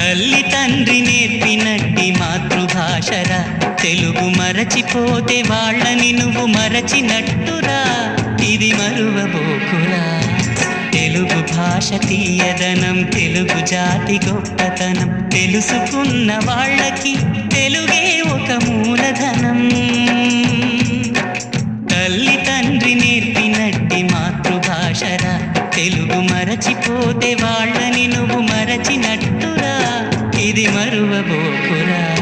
తల్లి తండ్రి నేర్పినట్టి మాతృభాషరా, తెలుగు మరచిపోతే వాళ్ళని నువ్వు మరచినట్టురా, ఇది మరువబోకురా. తెలుగు భాష తీయదనం, తెలుగు జాతి గొప్పతనం, తెలుసుకున్న వాళ్ళకి తెలుగే ఒక మూలధనం. తల్లి తండ్రి నేర్పినట్టి మాతృభాషరా, తెలుగు మరచిపోతే వాళ్ళని నువ్వు మరచినట్టురా, ఇది మరువబోకురా.